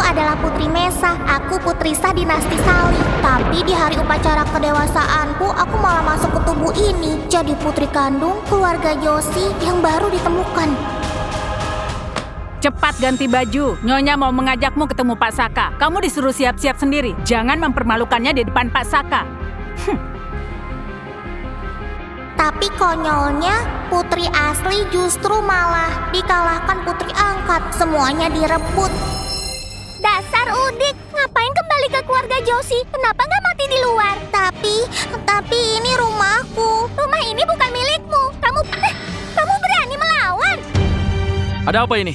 adalah Putri Mesa. Aku Putri Sah dinasti Sali. Tapi di hari upacara kedewasaanku, aku malah masuk ke tubuh ini. Jadi putri kandung keluarga Joshi yang baru ditemukan. Cepat ganti baju. Nyonya mau mengajakmu ketemu Pak Saka. Kamu disuruh siap-siap sendiri. Jangan mempermalukannya di depan Pak Saka. Tapi konyolnya, putri asli justru malah dikalahkan putri angkat. Semuanya direbut. Dasar udik, ngapain kembali ke keluarga Joshi? Kenapa nggak mati di luar? Tapi ini rumahku. Rumah ini bukan milikmu. Kamu berani melawan? Ada apa ini?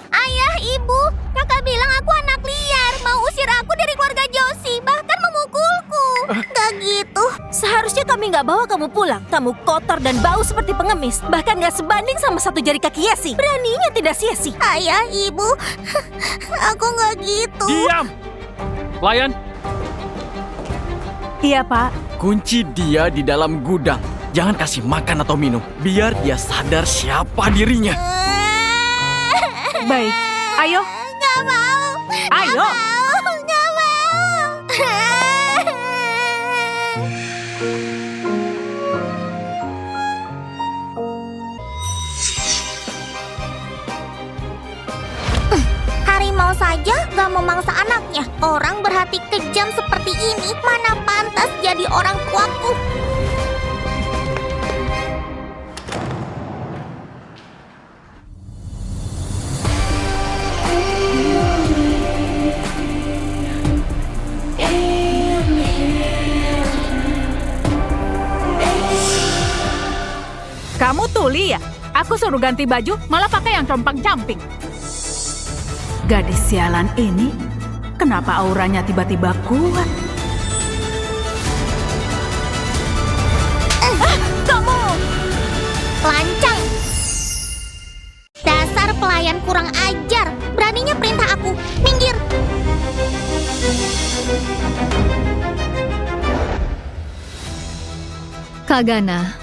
Ayah, ibu, kakak bilang aku anak liar. Mau usir aku dari keluarga Joshi, bahkan memukulku. Gak gitu. Seharusnya kami nggak bawa kamu pulang. Kamu kotor dan bau seperti pengemis. Bahkan nggak sebanding sama satu jari kaki Yesi. Beraninya tidak sia-sia. Ayah, ibu, aku nggak gitu. Diam! Pelayan, Iya, Pak. kunci dia di dalam gudang. Jangan kasih makan atau minum. Biar dia sadar siapa dirinya. Baik. Ayo. Nggak mau. Ayo. Nggak mau. Harimau saja gak memangsa anaknya. Orang berhati kejam seperti ini mana pantas jadi orang tuaku. Kamu tuli ya? Aku suruh ganti baju, malah pakai yang compang-camping. Gadis sialan ini, kenapa auranya tiba-tiba kuat? Kamu lancang. Dasar pelayan kurang ajar. Beraninya perintah aku. Minggir. Kak Gana,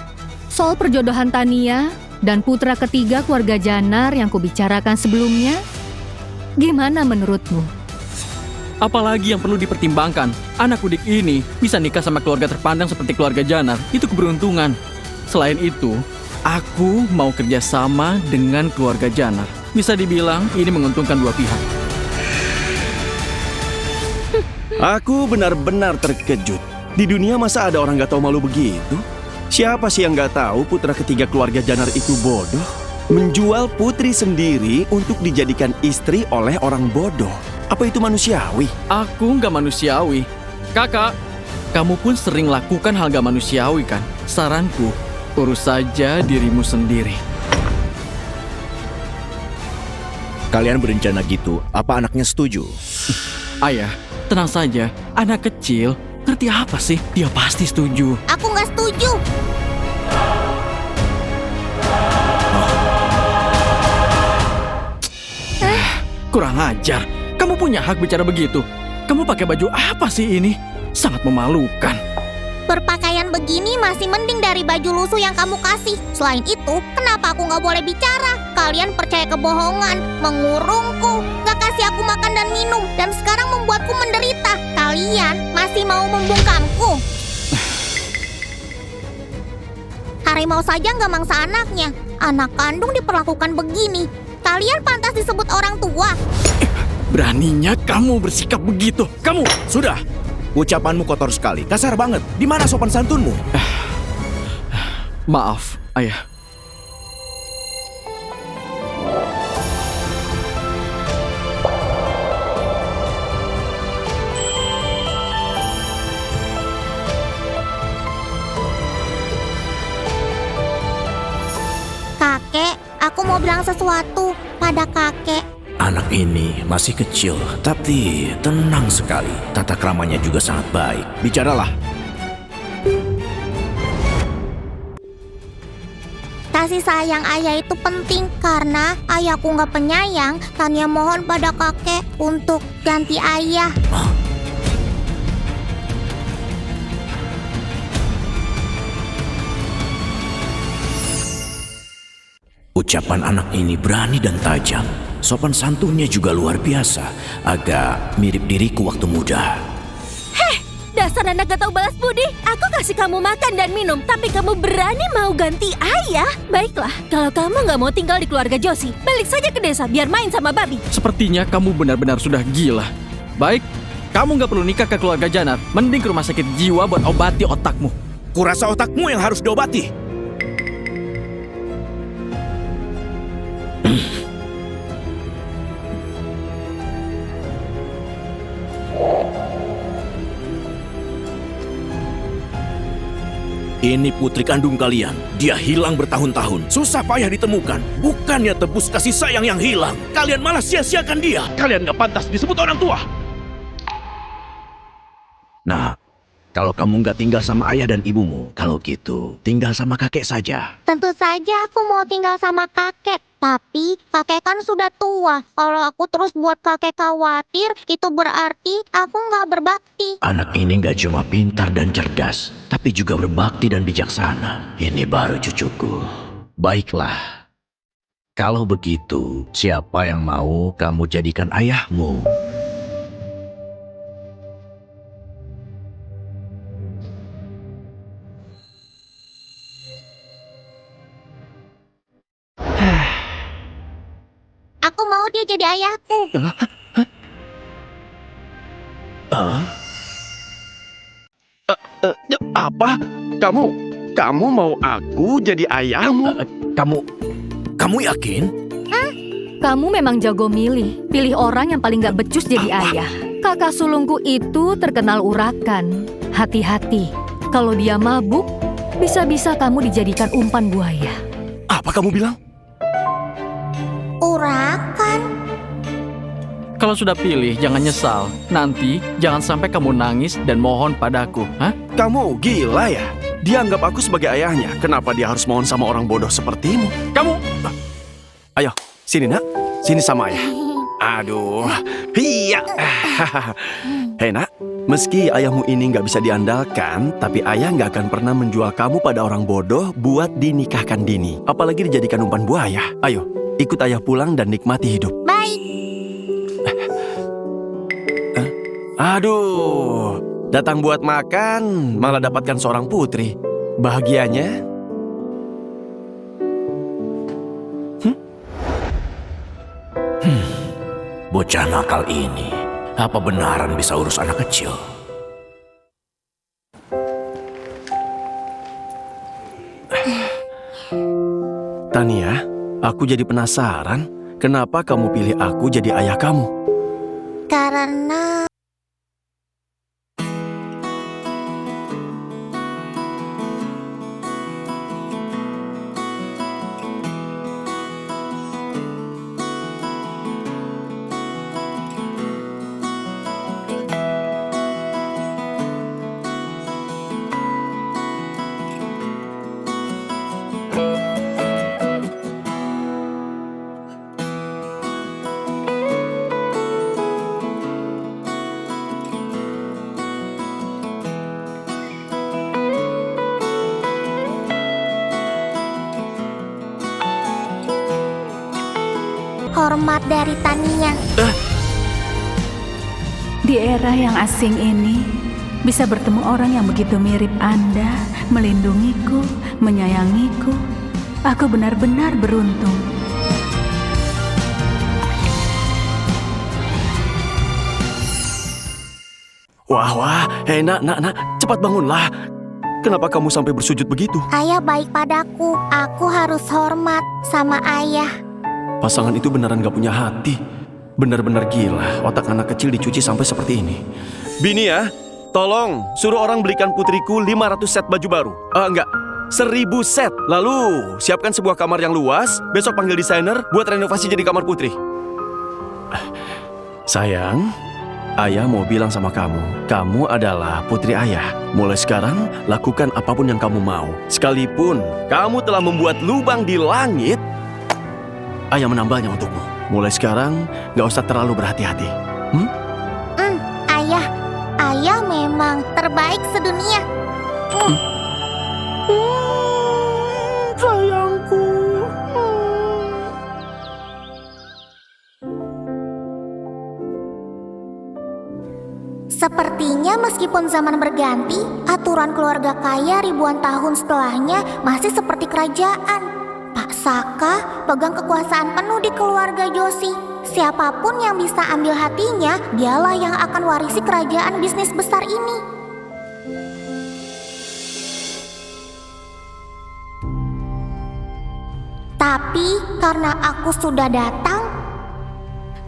soal perjodohan Tania dan putra ketiga keluarga Janar yang kubicarakan sebelumnya, gimana menurutmu? Apalagi yang perlu dipertimbangkan. Anak udik ini bisa nikah sama keluarga terpandang seperti keluarga Janar. Itu keberuntungan. Selain itu, aku mau kerjasama dengan keluarga Janar. Bisa dibilang ini menguntungkan dua pihak. Aku benar-benar terkejut. Di dunia masa ada orang gak tahu malu begitu? Siapa sih yang gak tahu putra ketiga keluarga Janar itu bodoh? Menjual putri sendiri untuk dijadikan istri oleh orang bodoh. Apa itu manusiawi? Aku nggak manusiawi. Kakak, kamu pun sering lakukan hal gak manusiawi kan? Saranku, urus saja dirimu sendiri. Kalian berencana gitu, apa anaknya setuju? Ayah, tenang saja. Anak kecil, ngerti apa sih? Dia pasti setuju. Aku nggak setuju. Kurang ajar. Kamu punya hak bicara begitu. Kamu pakai baju apa sih ini? Sangat memalukan. Berpakaian begini masih mending dari baju lusuh yang kamu kasih. Selain itu, kenapa aku nggak boleh bicara? Kalian percaya kebohongan, mengurungku, nggak kasih aku makan dan minum, dan sekarang membuatku menderita. Kalian masih mau membungkamku. Harimau saja nggak mangsa anaknya. Anak kandung diperlakukan begini. Kalian pantas disebut orang tua. Beraninya kamu bersikap begitu. Kamu, Sudah, ucapanmu kotor sekali, kasar banget. Di mana sopan santunmu? maaf, ayah. Kakek, aku mau bilang sesuatu pada kakek. Anak ini masih kecil, tapi tenang sekali. Tata kramanya juga sangat baik. Bicaralah. Kasih sayang ayah itu penting karena ayahku nggak penyayang. Tania mohon pada kakek untuk ganti ayah. Ucapan anak ini berani dan tajam. Sopan santunnya juga luar biasa. Agak mirip diriku waktu muda. Dasar anak gak tahu balas budi. Aku kasih kamu makan dan minum, tapi kamu berani mau ganti ayah? Baiklah, kalau kamu gak mau tinggal di keluarga Josie, balik saja ke desa biar main sama babi. Sepertinya kamu benar-benar sudah gila. Baik, kamu nggak perlu nikah ke keluarga Janar. Mending ke rumah sakit jiwa buat obati otakmu. Kurasa otakmu yang harus diobati. Ini putri kandung kalian. Dia hilang bertahun-tahun. Susah payah ditemukan. Bukannya tebus kasih sayang yang hilang, kalian malah sia-siakan dia. Kalian gak pantas disebut orang tua. Nah, kalau kamu nggak tinggal sama ayah dan ibumu, kalau gitu tinggal sama kakek saja. Tentu saja aku mau tinggal sama kakek. Tapi kakek kan sudah tua. Kalau aku terus buat kakek khawatir, itu berarti aku nggak berbakti. Anak ini nggak cuma pintar dan cerdas, tapi juga berbakti dan bijaksana. Ini baru cucuku. Baiklah. Kalau begitu, siapa yang mau kamu jadikan ayahmu? Aku mau dia jadi ayahku. Apa? Kamu mau aku jadi ayahmu? Kamu yakin? Kamu memang jago milih. Pilih orang yang paling gak becus jadi ayah. Kakak sulungku itu terkenal urakan. Hati-hati. Kalau dia mabuk, bisa-bisa kamu dijadikan umpan buaya. Apa kamu bilang? Urakan. Kalau sudah pilih, jangan nyesal. Nanti, jangan sampai kamu nangis dan mohon padaku. Hah? Kamu gila ya? Dia anggap aku sebagai ayahnya. Kenapa dia harus mohon sama orang bodoh sepertimu? Kamu... Ayo, sini nak. Sini sama ayah. Aduh. Hiya. Hei nak, meski ayahmu ini nggak bisa diandalkan, tapi ayah nggak akan pernah menjual kamu pada orang bodoh buat dinikahkan dini. Apalagi dijadikan umpan buaya. Ayo, ikut ayah pulang dan nikmati hidup. Baik. Aduh, datang buat makan, malah dapatkan seorang putri. Bahagianya? Bocah nakal ini, apa benaran bisa urus anak kecil? Tania, aku jadi penasaran, kenapa kamu pilih aku jadi ayah kamu? Karena... hormat dari Tania. Di era yang asing ini, bisa bertemu orang yang begitu mirip Anda, melindungiku, menyayangiku. Aku benar-benar beruntung. Wah, hei nak, cepat bangunlah. Kenapa kamu sampai bersujud begitu? Ayah baik padaku. Aku harus hormat sama ayah. Pasangan itu beneran gak punya hati. Bener-bener gila, otak anak kecil dicuci sampai seperti ini. Bini ya, tolong suruh orang belikan putriku 500 set baju baru. Enggak, 1000 set. Lalu siapkan sebuah kamar yang luas. Besok panggil desainer buat renovasi jadi kamar putri. Sayang, ayah mau bilang sama kamu, kamu adalah putri ayah. Mulai sekarang, lakukan apapun yang kamu mau. Sekalipun kamu telah membuat lubang di langit, ayah menambahnya untukmu. Mulai sekarang, gak usah terlalu berhati-hati. Ayah memang terbaik sedunia. Sayangku. Sepertinya meskipun zaman berganti, aturan keluarga kaya ribuan tahun setelahnya masih seperti kerajaan. Pak Saka pegang kekuasaan penuh di keluarga Joshi. Siapapun yang bisa ambil hatinya, dialah yang akan warisi kerajaan bisnis besar ini. Tapi karena aku sudah datang,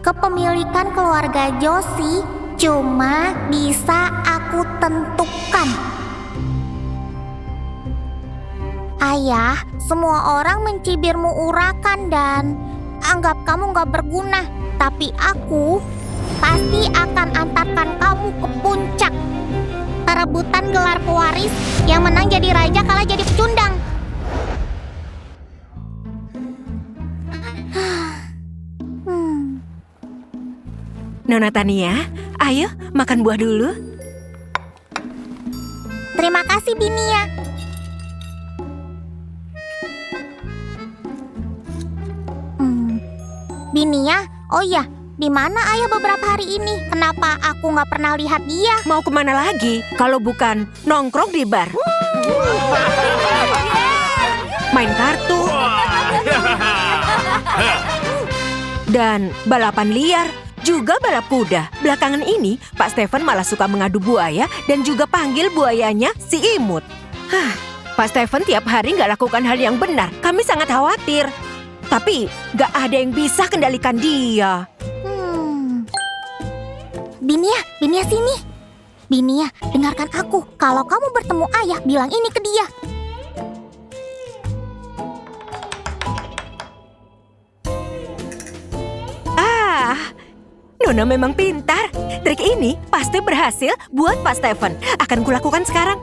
kepemilikan keluarga Joshi cuma bisa aku tentukan. Ayah, semua orang mencibirmu urakan dan anggap kamu gak berguna. Tapi aku pasti akan antarkan kamu ke puncak. Perebutan gelar pewaris, yang menang jadi raja, kalah jadi pecundang. Nona Tania, ayo makan buah dulu. Terima kasih, Binia. Binia, oh iya, di mana ayah beberapa hari ini? Kenapa aku nggak pernah lihat dia? Mau kemana lagi kalau bukan nongkrong di bar? Main kartu. Dan balapan liar. Juga balap kuda. Belakangan ini, Pak Stephen malah suka mengadu buaya dan juga panggil buayanya si Imut. Pak Stephen tiap hari nggak lakukan hal yang benar. Kami sangat khawatir. Tapi nggak ada yang bisa kendalikan dia. Binia sini. Binia, dengarkan aku. Kalau kamu bertemu ayah, bilang ini ke dia. Nona memang pintar. Trik ini pasti berhasil buat Pak Stephen. Akan kulakukan sekarang.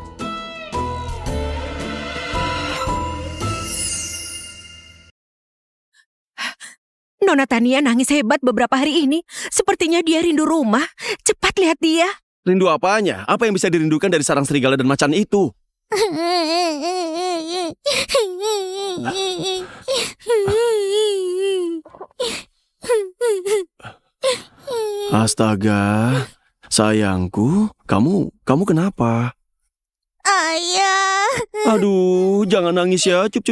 Nona Tania nangis hebat beberapa hari ini. Sepertinya dia rindu rumah. Cepat lihat dia. Rindu apanya? Apa yang bisa dirindukan dari sarang serigala dan macan itu? Astaga, sayangku, kamu kenapa? Ayah. Aduh, jangan nangis ya. Cup.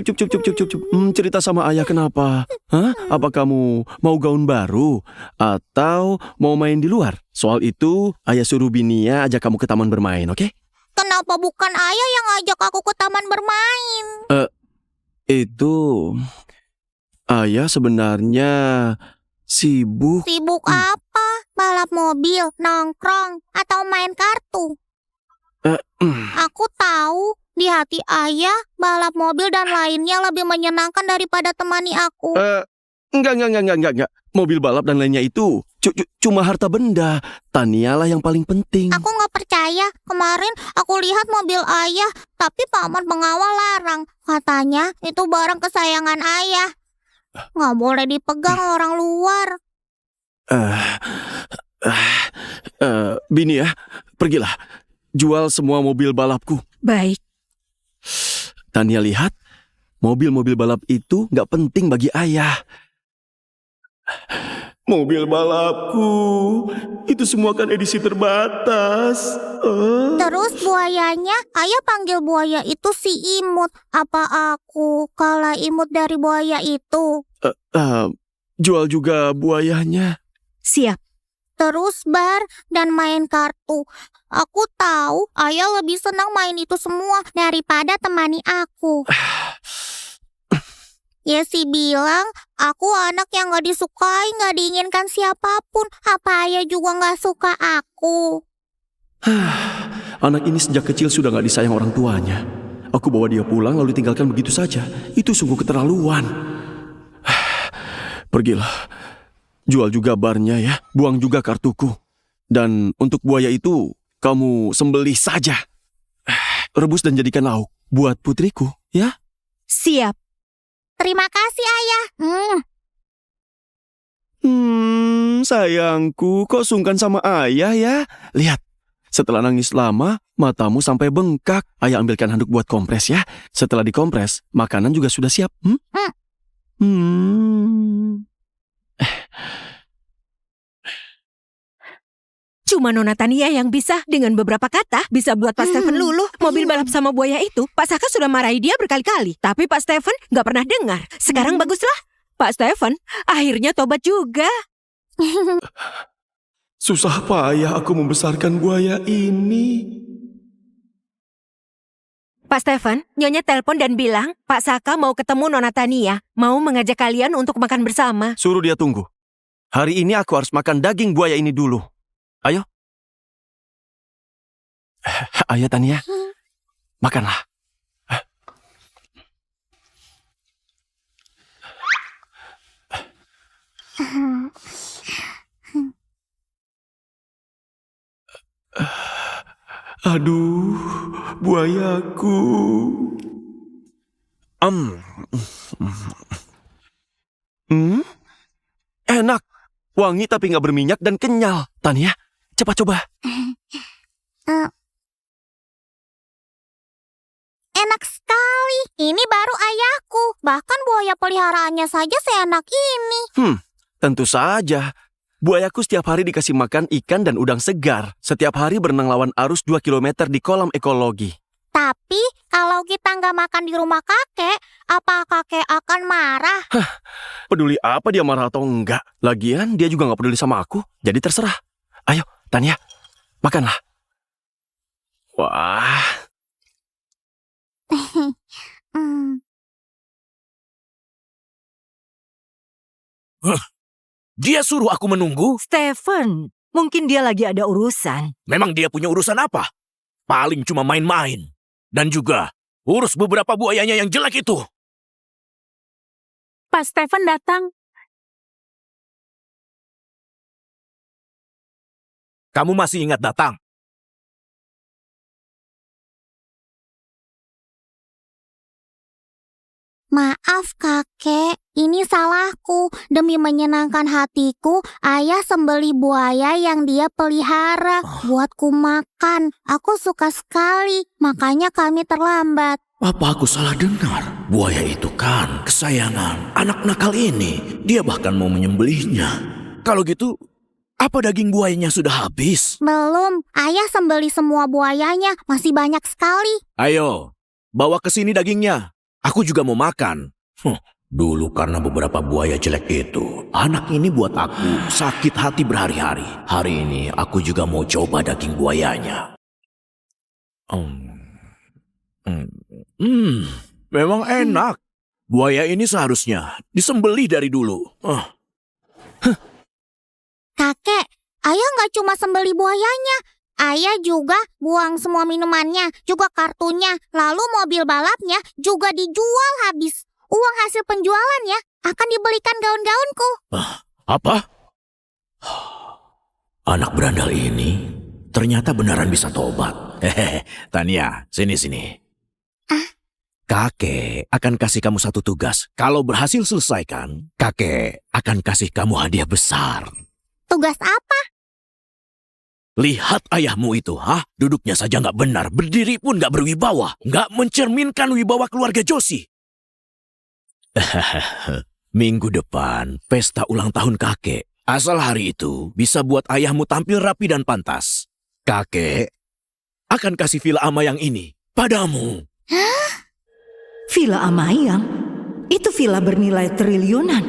Cerita sama ayah kenapa? Hah? Apa kamu mau gaun baru? Atau mau main di luar? Soal itu, ayah suruh Binia ajak kamu ke taman bermain, oke? Kenapa bukan ayah yang ajak aku ke taman bermain? Itu... Ayah sebenarnya sibuk. Sibuk apa? Balap mobil, nongkrong, atau main kartu? Aku tahu, di hati ayah, balap mobil dan lainnya lebih menyenangkan daripada temani aku. Enggak. Mobil balap dan lainnya itu cuma harta benda. Tania lah yang paling penting. Aku nggak percaya. Kemarin aku lihat mobil ayah, tapi paman pengawal larang. Katanya itu barang kesayangan ayah. Nggak boleh dipegang orang luar. Bini ya, pergilah. Jual semua mobil balapku. Baik. Tania lihat, mobil-mobil balap itu nggak penting bagi ayah. Mobil balapku, itu semua kan edisi terbatas. Terus buayanya, ayah panggil buaya itu si Imut. Apa aku kalah imut dari buaya itu? Jual juga buayanya. Siap. Terus bar dan main kartu. Aku tahu ayah lebih senang main itu semua daripada temani aku. Yesi bilang, aku anak yang gak disukai, gak diinginkan siapapun. Apa ayah juga gak suka aku? Anak ini sejak kecil sudah gak disayang orang tuanya. Aku bawa dia pulang lalu tinggalkan begitu saja. Itu sungguh keterlaluan. Pergilah. Jual juga barnya ya. Buang juga kartuku. Dan untuk buaya itu, kamu sembelih saja. Rebus dan jadikan lauk buat putriku, ya? Siap. Terima kasih ayah. Sayangku, kok sungkan sama ayah ya? Lihat, setelah nangis lama, matamu sampai bengkak. Ayah ambilkan handuk buat kompres ya. Setelah dikompres, makanan juga sudah siap. Cuma Nona Tania yang bisa dengan beberapa kata bisa buat Pak Stefan luluh. Mobil balap sama buaya itu, Pak Saka sudah marahi dia berkali-kali. Tapi Pak Stefan nggak pernah dengar. Sekarang baguslah. Pak Stefan akhirnya tobat juga. Susah payah aku membesarkan buaya ini. Pak Stefan, Nyonya telepon dan bilang Pak Saka mau ketemu Nona Tania. Mau mengajak kalian untuk makan bersama. Suruh dia tunggu. Hari ini aku harus makan daging buaya ini dulu. Ayo. Ayo Tania. Makanlah. Aduh, buayaku. Enak. Wangi tapi nggak berminyak dan kenyal. Tania, cepat coba. Enak sekali. Ini baru ayahku. Bahkan buaya peliharaannya saja seenak ini. Tentu saja. Buayaku setiap hari dikasih makan ikan dan udang segar. Setiap hari berenang lawan arus 2 km di kolam ekologi. Tapi kalau kita nggak makan di rumah kakek, apa kakek akan marah? Peduli apa dia marah atau enggak. Lagian dia juga nggak peduli sama aku. Jadi terserah. Ayo, Tania, makanlah. Wah. Dia suruh aku menunggu? Stefan, mungkin dia lagi ada urusan. Memang dia punya urusan apa? Paling cuma main-main. Dan juga urus beberapa buayanya yang jelek itu. Pak Stefan datang. Kamu masih ingat datang? Maaf kakek, ini salahku. Demi menyenangkan hatiku, ayah sembeli buaya yang dia pelihara buatku makan. Aku suka sekali, makanya kami terlambat. Apa aku salah dengar? Buaya itu kan kesayangan anak nakal ini. Dia bahkan mau menyembelihnya. Kalau gitu, apa daging buayanya sudah habis? Belum, ayah sembeli semua buayanya, masih banyak sekali. Ayo, bawa ke sini dagingnya. Aku juga mau makan. Dulu karena beberapa buaya jelek itu, anak ini buat aku sakit hati berhari-hari. Hari ini aku juga mau coba daging buayanya. Memang enak. Buaya ini seharusnya disembelih dari dulu. Kakek, ayah nggak cuma sembeli buayanya. Ayah juga buang semua minumannya, juga kartunya, lalu mobil balapnya juga dijual habis. Uang hasil penjualannya akan dibelikan gaun-gaunku. Apa? Anak berandal ini ternyata beneran bisa tobat. Hehehe, Tania, sini. Kakek akan kasih kamu satu tugas. Kalau berhasil selesaikan, kakek akan kasih kamu hadiah besar. Tugas apa? Lihat ayahmu itu, duduknya saja nggak benar, berdiri pun nggak berwibawa, nggak mencerminkan wibawa keluarga Joshi. Minggu depan, pesta ulang tahun kakek. Asal hari itu bisa buat ayahmu tampil rapi dan pantas. Kakek akan kasih villa Amayang ini padamu. Villa Amayang? Itu villa bernilai triliunan.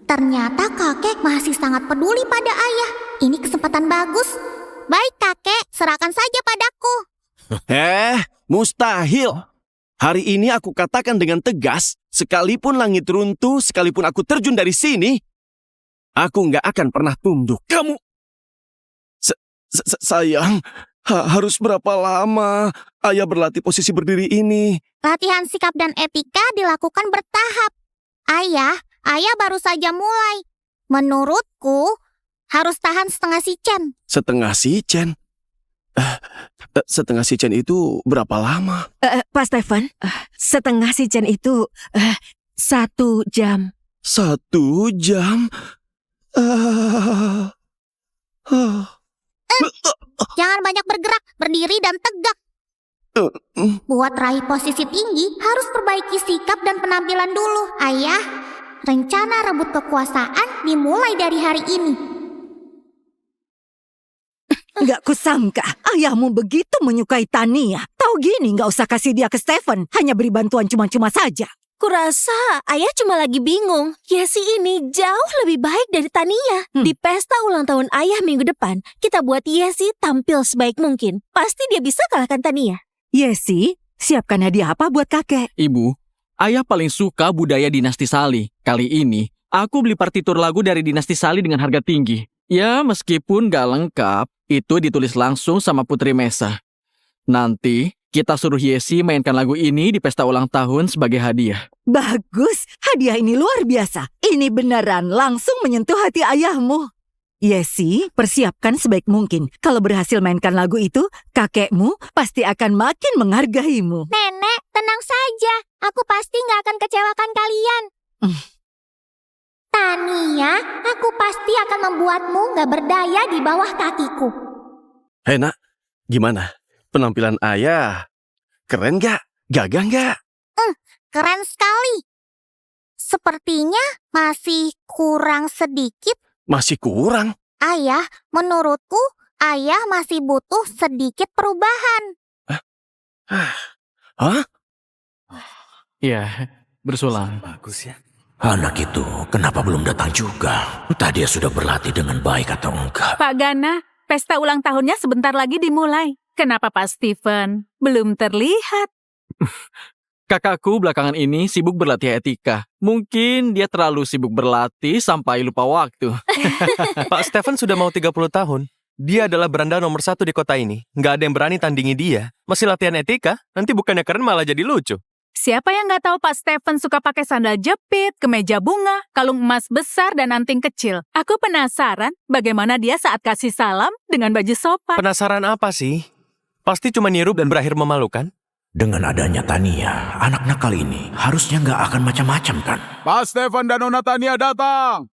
Ternyata kakek masih sangat peduli pada ayah. Ini kesempatan bagus. Baik kakek, serahkan saja padaku. Mustahil. Hari ini aku katakan dengan tegas, sekalipun langit runtuh, sekalipun aku terjun dari sini, aku nggak akan pernah tunduk. Kamu... Sayang, harus berapa lama ayah berlatih posisi berdiri ini? Latihan sikap dan etika dilakukan bertahap. Ayah baru saja mulai. Menurutku, harus tahan setengah sichen. Setengah sichen? Setengah sichen itu berapa lama? Pak Stefan, setengah sichen itu 1 jam. 1 jam? Jangan banyak bergerak, berdiri dan tegak. Buat raih posisi tinggi, harus perbaiki sikap dan penampilan dulu. Ayah, rencana rebut kekuasaan dimulai dari hari ini. Nggak kusangka ayahmu begitu menyukai Tania. Tahu gini, nggak usah kasih dia ke Stephen. Hanya beri bantuan cuma-cuma saja. Kurasa ayah cuma lagi bingung. Yesi ini jauh lebih baik dari Tania. Di pesta ulang tahun ayah minggu depan, kita buat Yesi tampil sebaik mungkin. Pasti dia bisa kalahkan Tania. Yesi, siapkan hadiah apa buat kakek? Ibu, ayah paling suka budaya dinasti Sali. Kali ini, aku beli partitur lagu dari dinasti Sali dengan harga tinggi. Ya, meskipun gak lengkap, itu ditulis langsung sama Putri Mesa. Nanti, kita suruh Yesi mainkan lagu ini di pesta ulang tahun sebagai hadiah. Bagus, hadiah ini luar biasa. Ini beneran langsung menyentuh hati ayahmu. Yesi, persiapkan sebaik mungkin. Kalau berhasil mainkan lagu itu, kakekmu pasti akan makin menghargaimu. Nenek, tenang saja. Aku pasti nggak akan kecewakan kalian. Tania, aku pasti akan membuatmu nggak berdaya di bawah kakiku. Hei nak, gimana? Penampilan ayah keren gak? Gagah gak? Keren sekali. Sepertinya masih kurang sedikit. Masih kurang. Ayah, menurutku ayah masih butuh sedikit perubahan. Hah? Ya, bersulang. Bagus ya. Anak itu kenapa belum datang juga? Entah dia sudah berlatih dengan baik atau enggak. Pak Gana, pesta ulang tahunnya sebentar lagi dimulai. Kenapa Pak Stephen belum terlihat? Kakakku belakangan ini sibuk berlatih etika. Mungkin dia terlalu sibuk berlatih sampai lupa waktu. Pak Stephen sudah mau 30 tahun. Dia adalah beranda nomor 1 di kota ini. Nggak ada yang berani tandingi dia. Masih latihan etika, nanti bukannya keren malah jadi lucu. Siapa yang nggak tahu Pak Stephen suka pakai sandal jepit, kemeja bunga, kalung emas besar, dan anting kecil? Aku penasaran bagaimana dia saat kasih salam dengan baju sopan. Penasaran apa sih? Pasti cuma niru dan berakhir memalukan. Dengan adanya Tania, anak nakal ini harusnya nggak akan macam-macam kan? Pak Stephen dan Nona Tania datang.